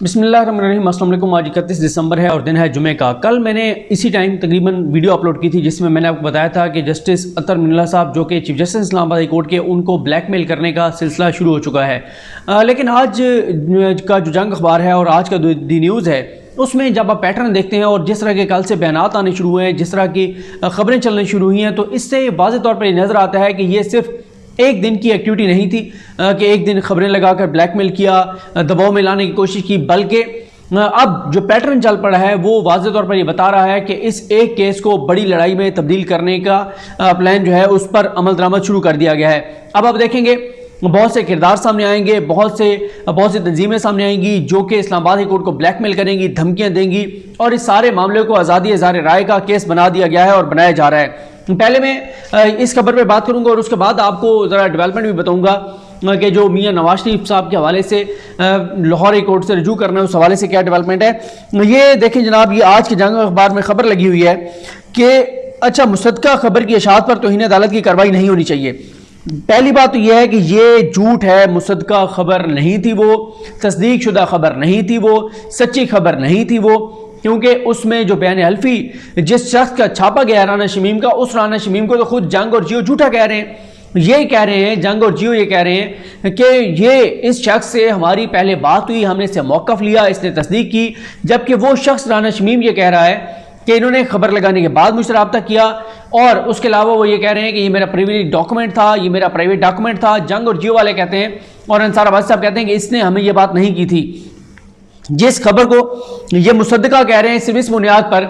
बिस्मिल्लाहिर्रहमानिर्रहीम। अस्सलाम वालेकुम। आज 31 दिसंबर है और दिन है जुमे का। कल मैंने इसी टाइम तकरीबन वीडियो अपलोड की थी जिसमें मैंने आपको बताया था कि जस्टिस अतर मिनल्ला साहब जो कि chief justice Islamabad high court के, उनको ब्लैकमेल करने का सिलसिला शुरू हो चुका है। लेकिन आज का जो जंग अखबार है और आज का दी न्यूज़ है उसमें जब आप पैटर्न देखते हैं और जिस तरह के कल से बयानात आने शुरू हुए हैं, जिस तरह की खबरें चलनी शुरू हुई हैं, तो इससे वाज़ेह तौर पर नज़र आता है कि ये सिर्फ एक दिन की एक्टिविटी नहीं थी कि एक दिन खबरें लगाकर ब्लैकमेल किया, दबाव में लाने की कोशिश की, बल्कि अब जो पैटर्न चल पड़ा है वो वाज़ेह तौर पर ये बता रहा है कि इस एक केस को बड़ी लड़ाई में तब्दील करने का प्लान जो है उस पर अमल दरामद शुरू कर दिया गया है। अब आप देखेंगे बहुत से किरदार सामने आएंगे, बहुत सी तंजीमें सामने आएंगी जो कि इस्लामाबाद हाई कोर्ट को ब्लैकमेल करेंगी, धमकियां देंगी, और इस सारे मामले को आज़ादी इज़हार राय का केस बना दिया गया है और बनाया जा रहा है। पहले मैं इस खबर पे बात करूंगा और उसके बाद आपको ज़रा डेवलपमेंट भी बताऊंगा कि जो मियां नवाज शरीफ साहब के हवाले से लाहौर हाई कोर्ट से रजू करना है उस हवाले से क्या डेवलपमेंट है। ये देखें जनाब, ये आज के जंग अखबार में खबर लगी हुई है कि अच्छा, मुसद्दका खबर की इशाअत पर तौहीन अदालत की कार्रवाई नहीं होनी चाहिए। पहली बात तो यह है कि ये झूठ है, मुसद्दका खबर नहीं थी, वो तस्दीक शुदा खबर नहीं थी, वो सच्ची खबर नहीं थी वो, क्योंकि उसमें जो बयान हल्फी जिस शख्स का छापा गया राना शमीम का, उस राना शमीम को तो खुद जंग और जियो झूठा कह रहे हैं। ये कह रहे हैं, जंग और जियो ये कह रहे हैं कि ये इस शख्स से हमारी पहले बात हुई, हमने इससे मौक़िफ़ लिया, इसने तस्दीक की, जबकि वो शख्स राना शमीम ये कह रहा है कि इन्होंने खबर लगाने के बाद मुझसे रब्ता किया, और उसके अलावा वो ये कह रहे हैं कि ये मेरा प्रिविलेज डॉक्यूमेंट था, ये मेरा प्राइवेट डॉक्यूमेंट था। जंग और जियो वाले कहते हैं और अंसार अब्बासी साहब कहते हैं कि इसने हमें ये बात नहीं की थी। जिस खबर को ये मुसद्दका कह रहे हैं सिर्फ इस बुनियाद पर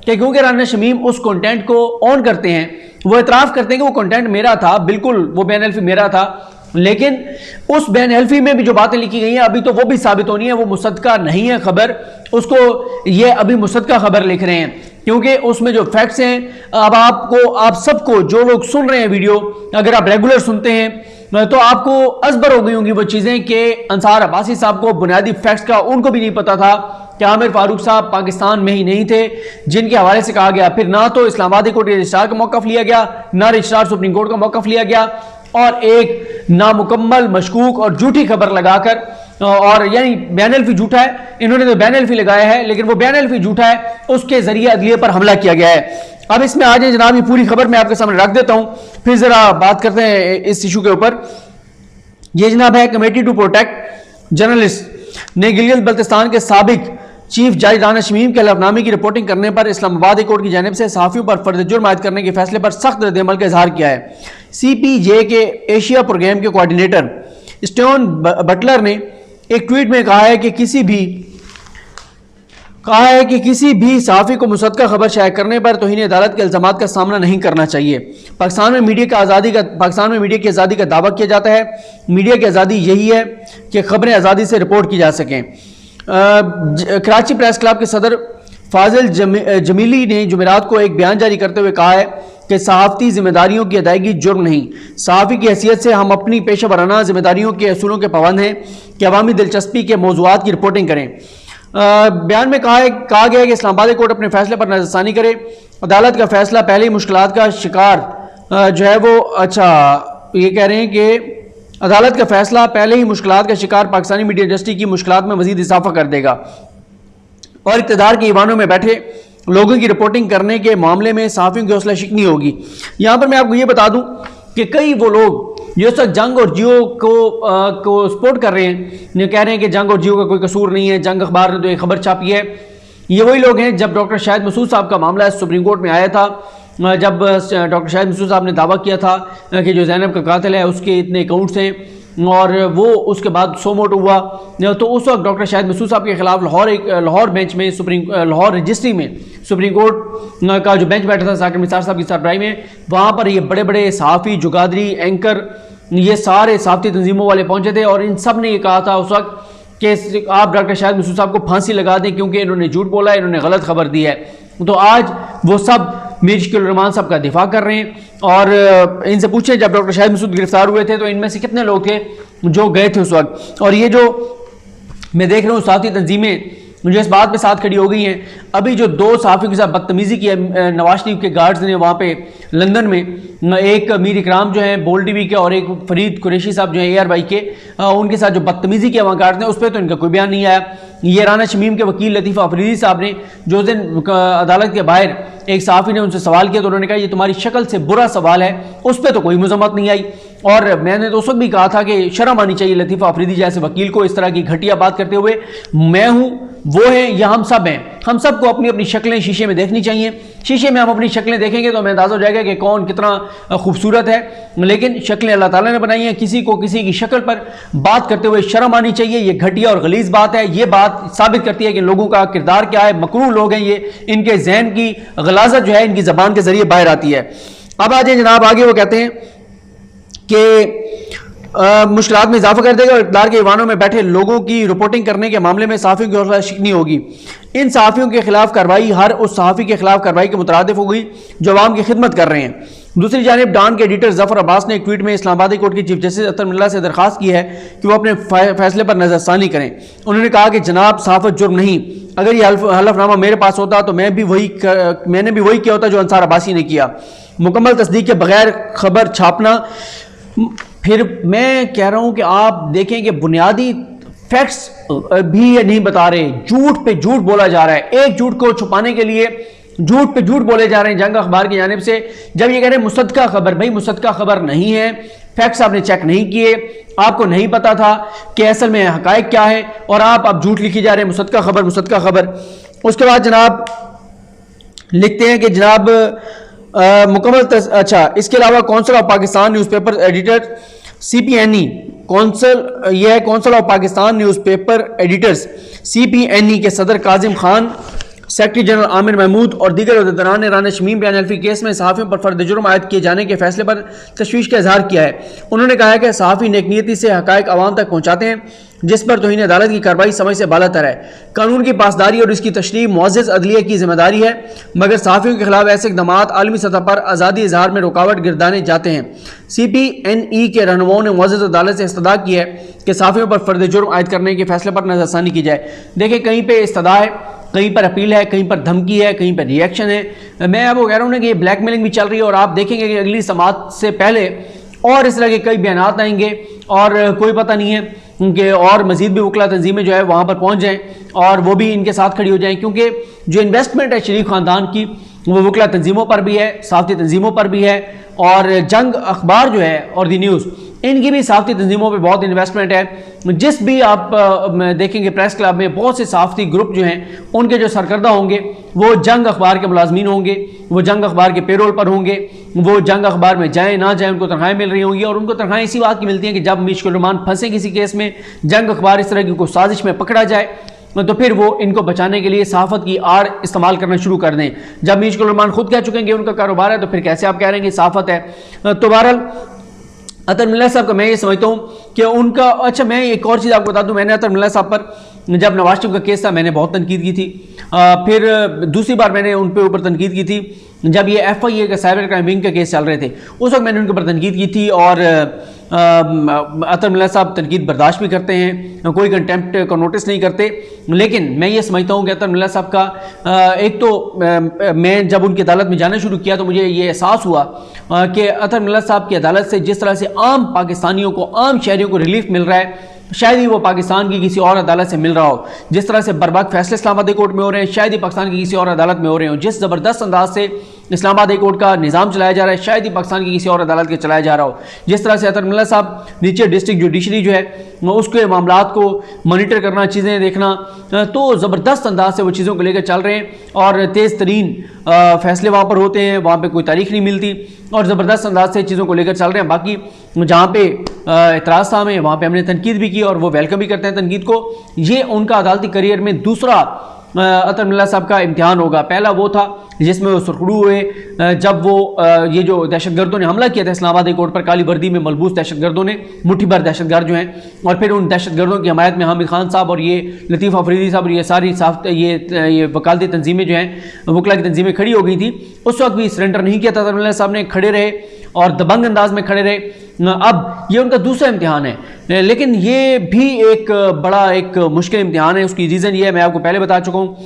कि क्योंकि राना शमीम उस कंटेंट को ऑन करते हैं, वो इतराफ़ करते हैं कि वो कंटेंट मेरा था, बिल्कुल वो बयान हल्फी मेरा था, लेकिन उस बयान हल्फी में भी जो बातें लिखी गई हैं अभी तो वो भी साबित होनी है, वो मुसद्दका नहीं है खबर, उसको ये अभी मुसद्दका खबर लिख रहे हैं क्योंकि उसमें जो फैक्ट्स हैं, अब आप सबको, जो लोग सुन रहे हैं वीडियो, अगर आप रेगुलर सुनते हैं तो आपको अजबर हो गई होंगी वो चीज़ें कि अंसार अब्बासी साहब को बुनियादी फैक्ट्स का उनको भी नहीं पता था कि आमिर फारूक साहब पाकिस्तान में ही नहीं थे जिनके हवाले से कहा गया। फिर ना तो इस्लामाबाद हाई कोर्ट के रजिस्ट्रार का मौक़िफ़ लिया गया, ना रजिस्ट्रार सुप्रीम कोर्ट का मौक़िफ़ लिया गया, और एक नामुकम्मल, मशकूक और झूठी खबर लगाकर, और यानी बयान हल्फी झूठा है, इन्होंने तो बयान हल्फी लगाया है लेकिन वो बयान हल्फी झूठा है, उसके जरिए अदलिया पर हमला किया गया है। अब इसमें आ जाए जनाब, ये पूरी खबर मैं आपके सामने रख देता हूं, फिर जरा बात करते हैं इस इशू के ऊपर। ये जनाब है, कमेटी टू प्रोटेक्ट जर्नलिस्ट ने गिलगित बल्तिस्तान के साबिक चीफ जज राना शमीम के हलफनामे की रिपोर्टिंग करने पर इस्लामाबाद हाई कोर्ट की जानिब से सहाफ़ियों पर फर्द जुर्म आयद करने के फैसले पर सख्त रद्द-ए-अमल का इजहार किया है। CPJ के एशिया प्रोग्राम के कोऑर्डिनेटर स्टोन बटलर ने एक ट्वीट में कहा है कि किसी भी सहाफ़ी को मुसद्दका खबर शाया करने पर तौहीन अदालत के इल्ज़ामात का सामना नहीं करना चाहिए। पाकिस्तान में मीडिया की आज़ादी का दावा किया जाता है। मीडिया की आज़ादी यही है कि खबरें आज़ादी से रिपोर्ट की जा सकें। कराची प्रेस क्लब के सदर फाजिल जमीली ने जुमेरात को एक बयान जारी करते हुए कहा है कि सहाफ़ती जिम्मेदारियों की अदायगी जुर्म नहीं, सहाफ़ी की हैसियत से हम अपनी पेशा वराना जिम्मेदारियों के असूलों के पाबंद हैं कि अवामी दिलचस्पी के मौज़ूआत की रिपोर्टिंग करें। बयान में कहा गया है कि इस्लामाबाद हाई कोर्ट अपने फैसले पर नज़रसानी करे। अदालत का फैसला पहले ही मुश्किलात का शिकार जो है वो, अच्छा ये कह रहे हैं कि अदालत का फैसला पहले ही मुश्किलात का शिकार पाकिस्तानी मीडिया इंडस्ट्री की मुश्किलात में मजीद इजाफा कर देगा और इक़्तिदार के ईवानों में बैठे लोगों की रिपोर्टिंग करने के मामले में सहाफ़ियों की हौसला शिकनी होगी। यहाँ पर मैं आपको ये बता दूँ कि कई वो लोग जो इस वक्त जंग और जियो को सपोर्ट कर रहे हैं, ये कह रहे हैं कि जंग और जियो का कोई कसूर नहीं है, जंग अखबार ने तो एक खबर छापी है, ये वही लोग हैं जब डॉक्टर शाहिद मसूद साहब का मामला सुप्रीम कोर्ट में आया था, जब डॉक्टर शाहिद मसूद साहब ने दावा किया था कि जो ज़ैनब का कातिल है उसके इतने अकाउंट्स हैं, और वो उसके बाद सो मोटो हुआ, तो उस वक्त डॉक्टर शाहिद मसूद साहब के खिलाफ लाहौर बेंच में, लाहौर रजिस्ट्री में सुप्रीम कोर्ट का जो बेंच बैठा था साकिब निसार साहब की सरबराही में, वहाँ पर ये बड़े बड़े सहाफ़ी, जुगादरी, एंकर, ये सारे सहाफ़ती तंजीमों वाले पहुँचे थे और इन सब ने ये कहा था उस वक्त कि आप डॉक्टर शाहिद मसूद साहब को फांसी लगा दें क्योंकि इन्होंने झूठ बोला है, इन्होंने गलत खबर दी है। तो आज वो सब मीर शकील रहमान साहब का दिफा कर रहे हैं, और इनसे पूछे जब डॉक्टर शाहिद मसूद गिरफ्तार हुए थे तो इनमें से कितने लोग थे जो गए थे उस वक्त। और ये जो मैं देख रहा हूँ सहाफ़ती तंजीमें मुझे इस बात पे साथ खड़ी हो गई हैं। अभी जो 2 सहाफ़ियों के साथ बदतमीज़ी की है नवाज शरीफ के गार्ड्स ने वहाँ पे लंदन में, एक मीर इकराम जो है बोल टीवी के और एक फरीद कुरैशी साहब जो है ARY के, उनके साथ जो बदतमीज़ी किया वहाँ गार्ड्स ने, उस पर तो इनका कोई बयान नहीं आया। ये राना शमीम के वकील लतीफ़ा अफरीदी साहब ने जो दिन अदालत के बाहर एक सहाफ़ी ने उनसे सवाल किया तो उन्होंने कहा ये तुम्हारी शक्ल से बुरा सवाल है, उस पर तो कोई मजम्मत नहीं आई। और मैंने तो उस वक्त भी कहा था कि शर्म आनी चाहिए लतीफ़ा अफरीदी जैसे वकील को इस तरह की घटिया बात करते हुए। मैं हूँ, वो है, या हम सब हैं, हम सबको अपनी अपनी शक्लें शीशे में देखनी चाहिए। शीशे में हम अपनी शक्लें देखेंगे तो हमें अंदाज़ा हो जाएगा कि कौन कितना खूबसूरत है, लेकिन शक्लें अल्लाह ताला ने बनाई हैं। किसी को किसी की शक्ल पर बात करते हुए शर्म आनी चाहिए। ये घटिया और गलीज़ बात है। ये बात साबित करती है कि लोगों का किरदार क्या है, मकरूह लोग हैं ये, इनके जहन की गलाजत जो है इनकी ज़बान के ज़रिए बाहर आती है। अब आ जाए जनाब आगे, वो कहते हैं कि मुश्किलात में इजाफा कर देगा और इक़्तिदार के ईवानों में बैठे लोगों की रिपोर्टिंग करने के मामले में सहाफ़ियों की हौसला शिकनी होगी। इन सहाफ़ियों के खिलाफ कार्रवाई हर उस सहाफ़ी के खिलाफ कार्रवाई के मुतरादिफ होगी जो अवाम की खिदमत कर रहे हैं। दूसरी जानिब डॉन के एडिटर जफर अब्बास ने एक ट्वीट में इस्लामाबादी कोर्ट की चीफ जस्टिस अतर मिल्ला से दरखास्त की है कि वो अपने फैसले पर नजरसानी करें। उन्होंने कहा कि जनाब सहाफ़त जुर्म नहीं, अगर ये हलफनामा मेरे पास होता तो मैंने भी वही किया होता जो अंसार अब्बासी ने किया। मुकम्मल तस्दीक के बगैर खबर छापना। फिर मैं कह रहा हूं कि आप देखें कि बुनियादी फैक्ट्स भी नहीं बता रहे, झूठ पे झूठ बोला जा रहा है। एक झूठ को छुपाने के लिए झूठ पे झूठ बोले जा रहे हैं जंग अखबार की जानिब से। जब ये कह रहे हैं मुसद्दका खबर, भाई मुसद्दका खबर नहीं है, फैक्ट्स आपने चेक नहीं किए, आपको नहीं पता था कि असल में हकायक क्या है, और आप अब झूठ लिखी जा रहे हैं मुसद्दका खबर मुसद्दका खबर। उसके बाद जनाब लिखते हैं कि जनाब अच्छा, इसके अलावा council of Pakistan newspaper editor CPNE council of Pakistan newspaper editors CPNE के सदर काजिम खान, सेक्रेटरी जनरल आमिर महमूद और दीगर अहदेदारान ने राना शमीम बयान हल्फी केस में सहाफ़ियों पर फर्द जुर्म आयद किए जाने के फैसले पर तशवीश का इजहार किया है। उन्होंने कहा है कि सहाफ़ी नेकनीयती से हक़ाइक़ अवाम तक पहुँचाते हैं जिस पर तौहीन अदालत की कार्रवाई समझ से बालातर है। कानून की पासदारी और इसकी तशरीह मुअज़्ज़ज़ अदलिया की जिम्मेदारी है, मगर सहाफ़ियों के खिलाफ ऐसे इक़दामात आलमी सतह पर आज़ादी इजहार में रुकावट गिरदाने जाते हैं। CPNE के रहनुमाओं ने मुअज़्ज़ज़ अदालत से इस्तदा की है कि सहाफ़ियों पर फर्द जुर्म आयद करने के फैसले पर नज़रसानी की जाए। देखिए, कहीं पर इस्तदा है, कहीं पर अपील है, कहीं पर धमकी है, कहीं पर रिएक्शन है। मैं आपको कह रहा हूँ ना कि ये ब्लैकमेलिंग भी चल रही है, और आप देखेंगे कि अगली समात से पहले और इस तरह के कई बयान आएंगे, और कोई पता नहीं है कि और मजीद भी वकला तंजीमें जो है वहाँ पर पहुँच जाएँ और वो भी इनके साथ खड़ी हो जाएँ, क्योंकि जो इन्वेस्टमेंट है शरीफ ख़ानदान की वो वकला तंजीमों पर भी है, सहाफ़ती तंजीमों पर भी है, और जंग अखबार जो है और दी न्यूज़, इनकी भी सहाफ़ती तंजीमों पे बहुत इन्वेस्टमेंट है। जिस भी आप देखेंगे प्रेस क्लब में बहुत से सहाफ़ती ग्रुप जो हैं उनके जो सरकर्दा होंगे वो जंग अखबार के मुलाजमीन होंगे, वो जंग अखबार के पेरोल पर होंगे, वो जंग अखबार में जाएँ ना जाएँ उनको तनख्वाहें मिल रही होंगी, और उनको तनख्वाहें इसी बात की मिलती हैं कि जब मुश्किल रहमान फंसे किसी केस में, जंग अखबार इस तरह की कोई साजिश में पकड़ा जाए तो फिर वो इनको बचाने के लिए सहाफ़त की आड़ इस्तेमाल करना शुरू कर दें। जब मुश्किल रहमान खुद कह चुके हैं उनका कारोबार है, तो फिर कैसे आप कह रहे हैं कि सहाफ़त है। तो बहरहाल अतर मिल्ला साहब का मैं ये समझता हूँ कि उनका, अच्छा मैं एक और चीज़ आपको बता दूँ, मैंने अतर मिल्ला साहब पर जब नवाज शरीफ का केस था मैंने बहुत तनकीद की थी। फिर दूसरी बार मैंने उन पे ऊपर तनकीद की थी जब ये FIA का साइबर क्राइम विंग का केस चल रहे थे, उस वक्त मैंने उनके ऊपर तनकीद की थी। और अतर मिल्ला साहब तनकीद बर्दाश्त भी करते हैं, कोई कंटेम्प्ट का नोटिस नहीं करते, लेकिन मैं ये समझता हूँ कि अतर मिल्ला साहब का एक तो मैं जब उनकी अदालत में जाना शुरू किया तो मुझे ये एहसास हुआ कि अतर मिल्ला साहब की अदालत से जिस तरह से आम पाकिस्तानियों को, आम शहरियों को रिलीफ मिल रहा है, शायद ही वो पाकिस्तान की किसी और अदालत से मिल रहा हो। जिस तरह से बर्बाक फैसले इस्लामाबाद हाई कोर्ट में हो रहे हैं, शायद ही पाकिस्तान की किसी और अदालत में हो रहे हो। जिस ज़बरदस्त अंदाज से इस्लामाबाद हाई कोर्ट का निज़ाम चलाया जा रहा है, शायद ही पाकिस्तान की किसी और अदालत के चलाया जा रहा हो। जिस तरह से अतर मिल्ला साहब नीचे डिस्ट्रिक्ट जुडिशरी जो है उसके मामलात को मॉनिटर करना, चीज़ें देखना, तो ज़बरदस्त अंदाज से वो चीज़ों को लेकर चल रहे हैं, और तेज़ तरीन फैसले वहाँ पर होते हैं, वहाँ पर कोई तारीख नहीं मिलती, और ज़बरदस्त अंदाज से चीज़ों को लेकर चल रहे हैं। बाकी जहाँ पे एतराज़ था हमें, वहाँ पे हमने तनकीद भी की और वो वेलकम भी करते हैं तनकीद को। ये उनका अदालती करियर में दूसरा अतर मिल्ला साहब का इम्तिहान होगा। पहला वो था जिसमें वो सुरखरू हुए जब वो ये जो दहशतगर्दों ने हमला किया था इस्लामाबाद हाई कोर्ट पर, काली वर्दी में मलबूस दहशतगर्दों ने, मुट्ठी भर दहशतगर्द जो हैं, और फिर उन दहशतगर्दों की हमायत में हामिद खान साहब और ये लतीफ़ा अफरीदी साहब और ये सारी ये वकालती तंजीमें जो हैं, वकला की तंजीमें खड़ी हो गई थी। उस वक्त भी सरेंडर नहीं किया था अतर मिल्ला साहब ने, खड़े रहे और दबंग अंदाज में खड़े रहे। अब ये उनका दूसरा इम्तिहान है, लेकिन ये भी एक बड़ा एक मुश्किल इम्तिहान है। उसकी रीज़न ये है, मैं आपको पहले बता चुका हूँ,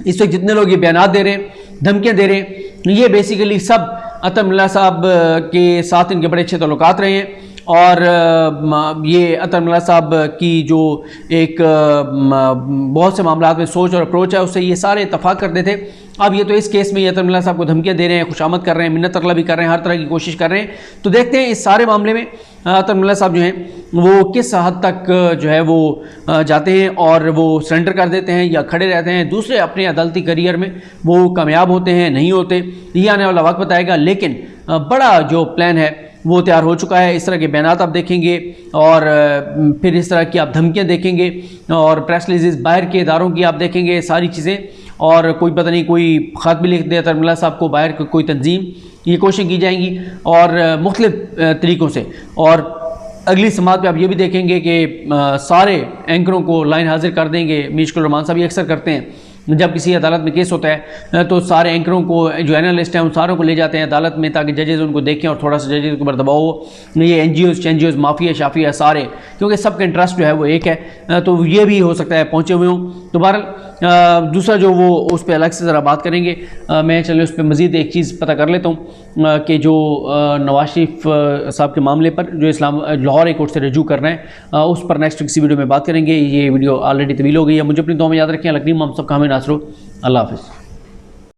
इस वक्त जितने लोग ये बयान दे रहे हैं, धमकियाँ दे रहे हैं, ये बेसिकली सब अतर मिल्ला साहब के साथ इनके बड़े अच्छे ताल्लुकात रहे हैं और ये अतर मिल्ला साहब की जो एक बहुत से मामलात में सोच और अप्रोच है उससे ये सारे इत्तफाक करते थे। अब ये तो इस केस में ये अतर मिल्ला साहब को धमकियाँ दे रहे हैं, खुशामद कर रहे हैं, मिन्नत तरला भी कर रहे हैं, हर तरह की कोशिश कर रहे हैं। तो देखते हैं इस सारे मामले में अतर मिल्ला साहब जो हैं वो किस हद तक जो है वो जाते हैं और वो सरेंडर कर देते हैं या खड़े रहते हैं, दूसरे अपने अदालती करियर में वो कामयाब होते हैं नहीं होते, ये आने वाला वक्त बताएगा। लेकिन बड़ा जो प्लान है वो तैयार हो चुका है। इस तरह के बयानात आप देखेंगे और फिर इस तरह की आप धमकियाँ देखेंगे और प्रेस रिलीज़ बाहर के इदारों की आप देखेंगे सारी चीज़ें, और कोई पता नहीं कोई ख़त भी लिख दे अतर मिल्ला साहब को, बाहर कोई तंजीम, ये कोशिश की जाएंगी और मुख्तलिफ तरीक़ों से। और अगली समात पे आप ये भी देखेंगे कि सारे एंकरों को लाइन हाजिर कर देंगे। मीशकुल रहमान साहब ये अक्सर करते हैं, जब किसी अदालत में केस होता है तो सारे एंकरों को, जो एनालिस्ट हैं उन सारों को ले जाते हैं अदालत में ताकि जजेज़ उनको देखें और थोड़ा सा जजेज़ के ऊपर दबाव हो। ये एनजीओज़ माफिया शाफिया सारे, क्योंकि सबका इंटरेस्ट जो है वो एक है, तो ये भी हो सकता है पहुँचे हुए हों। तो बहरहाल दूसरा जो वो उस पर अलग से ज़रा बात करेंगे। मैं चले उस पर मज़ीद एक चीज़ पता कर लेता हूँ कि जो नवाज शरीफ साहब के मामले पर जो लाहौर हाई कोर्ट से रजू कर रहे हैं उस पर नेक्स्ट किसी वीडियो में बात करेंगे। ये वीडियो ऑलरेडी तवील हो गई है। मुझे अपनी दुआ में याद रखें। लकनीम हम सब का हमें नासरो। अल्लाह हाफ़िज़।